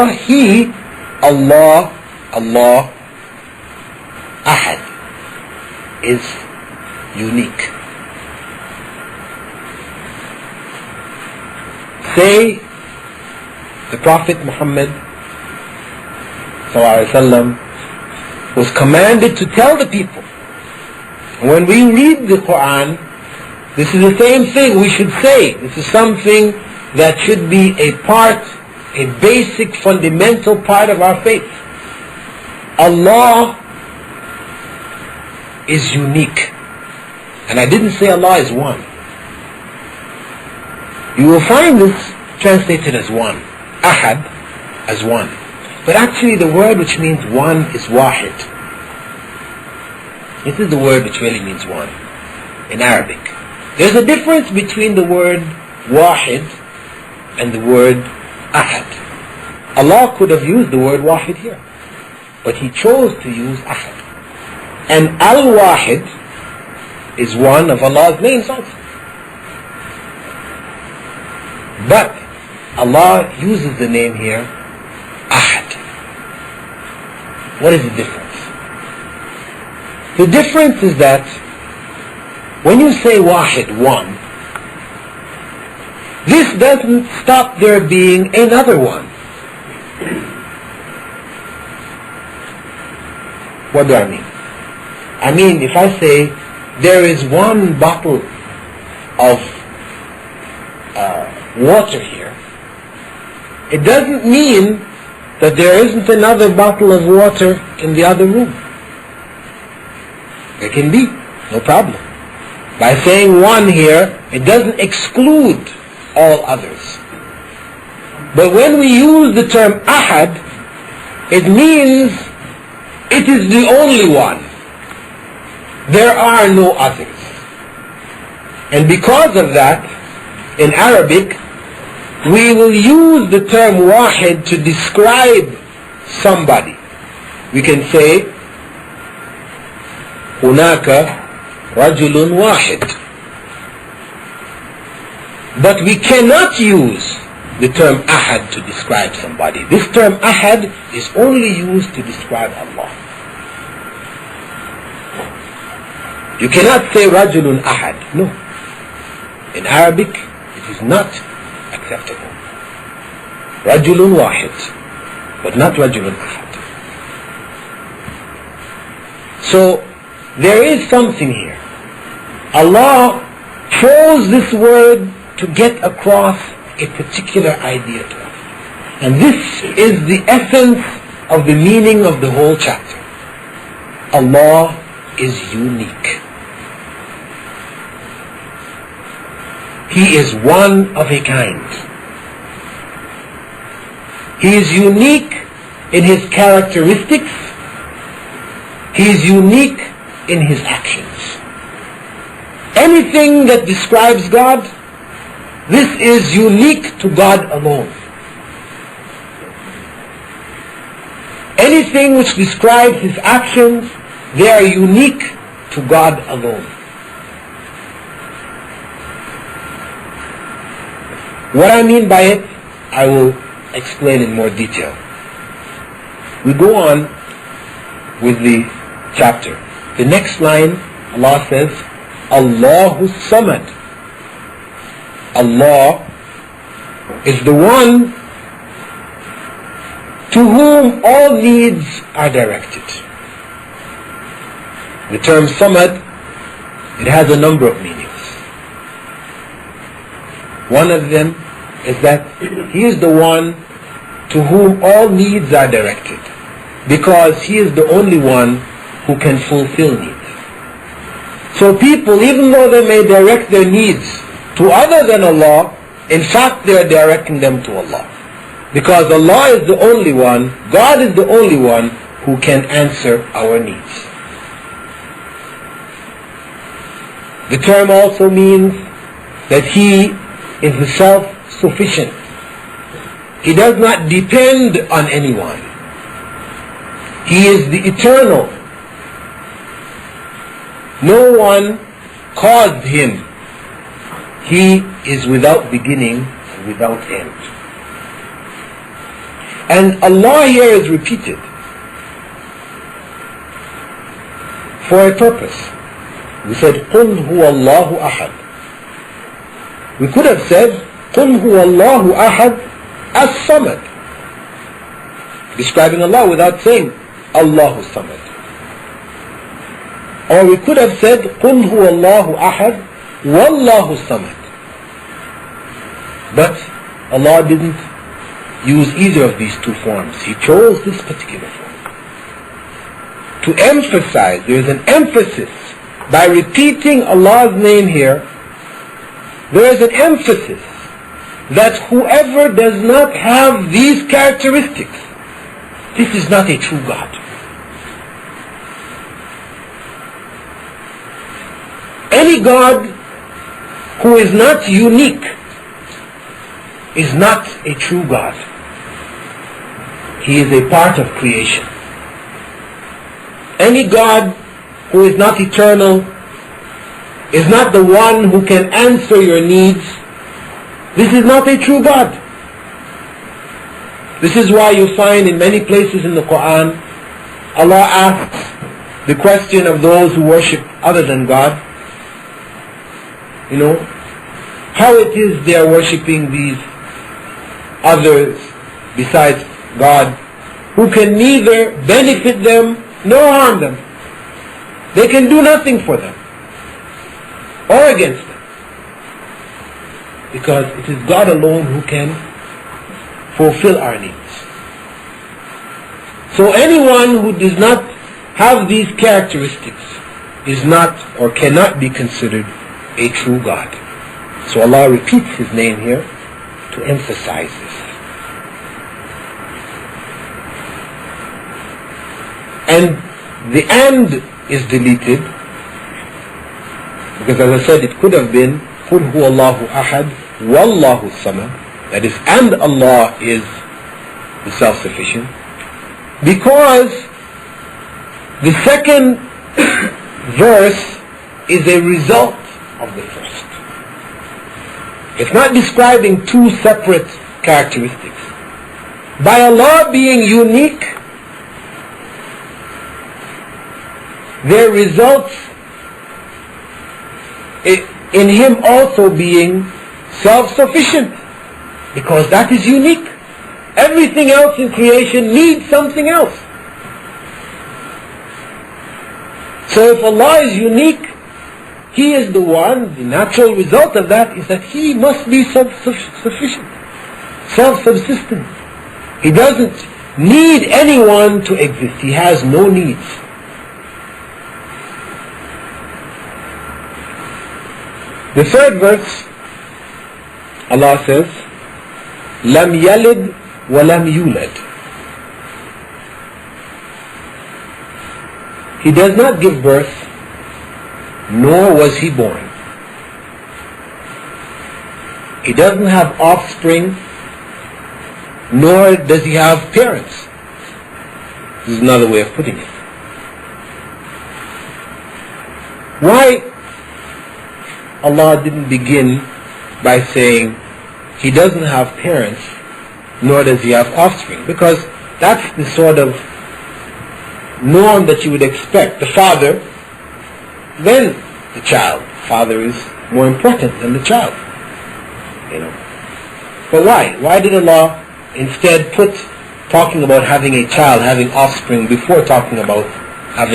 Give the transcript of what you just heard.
Allah, He, Allah, Allah, Ahad, is unique. Say, the Prophet Muhammad ﷺ was commanded to tell the people. When we read the Quran, this is the same thing we should say. This is something that should be a part, a basic, fundamental part of our faith. Allah is unique. And I didn't say Allah is one. You will find this translated as one. Ahad, as one. But actually the word which means one is wahid. This is the word which really means one in Arabic. There's a difference between the word wahid and the word ahad. Allah could have used the word wahid here, but He chose to use ahad. And al-wahid is one of Allah's names also. But Allah uses the name here, ahad. What is the difference? The difference is that when you say wahid, one, this doesn't stop there being another one. What do I mean? I mean, if I say there is one bottle of water here, it doesn't mean that there isn't another bottle of water in the other room. There can be, no problem. By saying one here, it doesn't exclude all others. But when we use the term ahad, it means it is the only one. There are no others. And because of that, in Arabic, we will use the term wahid to describe somebody. We can say, hunaka rajulun wahid. But we cannot use the term ahad to describe somebody. This term ahad is only used to describe Allah. You cannot say rajulun ahad. No. In Arabic, it is not acceptable. Rajulun wahid, but not rajulun ahad. So, there is something here. Allah chose this word to get across a particular idea to us. And this is the essence of the meaning of the whole chapter. Allah is unique. He is one of a kind. He is unique in His characteristics. He is unique in His actions. Anything that describes God, this is unique to God alone. Anything which describes His actions, they are unique to God alone. What I mean by it, I will explain in more detail. We go on with the chapter. The next line, Allah says, Allahu Samad. Allah is the one to whom all needs are directed. The term Samad, it has a number of meanings. One of them is that He is the one to whom all needs are directed, because He is the only one who can fulfill needs. So people, even though they may direct their needs to other than Allah, in fact they are directing them to Allah. Because Allah is the only one, God is the only one who can answer our needs. The term also means that He is the self-sufficient. He does not depend on anyone. He is the eternal. No one caused Him. He is without beginning and without end. And Allah here is repeated for a purpose. We said, قُلْ هُوَ اللَّهُ أَحَدٌ. We could have said, قُلْ هُوَ اللَّهُ أَحَدٌ as-samad, describing Allah without saying Allahu Samad. Or we could have said, قُلْ هُوَ اللَّهُ أَحَدٌ وَاللَّهُ الصَّمَدُ. But Allah didn't use either of these two forms. He chose this particular form. To emphasize, there is an emphasis. By repeating Allah's name here, there is an emphasis that whoever does not have these characteristics, this is not a true God. Any God who is not unique is not a true God. He is a part of creation. Any God who is not eternal is not the one who can answer your needs. This is not a true God. This is why you find in many places in the Quran, Allah asks the question of those who worship other than God. How it is they are worshipping these others besides God, who can neither benefit them nor harm them. They can do nothing for them or against them, because it is God alone who can fulfill our needs. So anyone who does not have these characteristics is not or cannot be considered a true God. So Allah repeats His name here to emphasize this. And the "and" is deleted, because as I said, it could have been قُلْ هُوَ اللَّهُ أَحَدٌ وَاللَّهُ الصَّمَدُ, that is, and Allah is the self-sufficient, because the second verse is a result of the first. It's not describing two separate characteristics. By Allah being unique, there results in Him also being self-sufficient, because that is unique. Everything else in creation needs something else. So if Allah is unique, He is the one, the natural result of that is that He must be self-sufficient, self-subsistent. He doesn't need anyone to exist. He has no needs. The third verse, Allah says, لَمْ يَلِدْ وَلَمْ يُولَدْ. He does not give birth, nor was He born. He doesn't have offspring, nor does He have parents. This is another way of putting it. Why Allah didn't begin by saying He doesn't have parents, nor does He have offspring? Because that's the sort of norm that you would expect. The father, then the child. Father is more important than the child. But why? Why did Allah instead put talking about having a child, having offspring, before talking about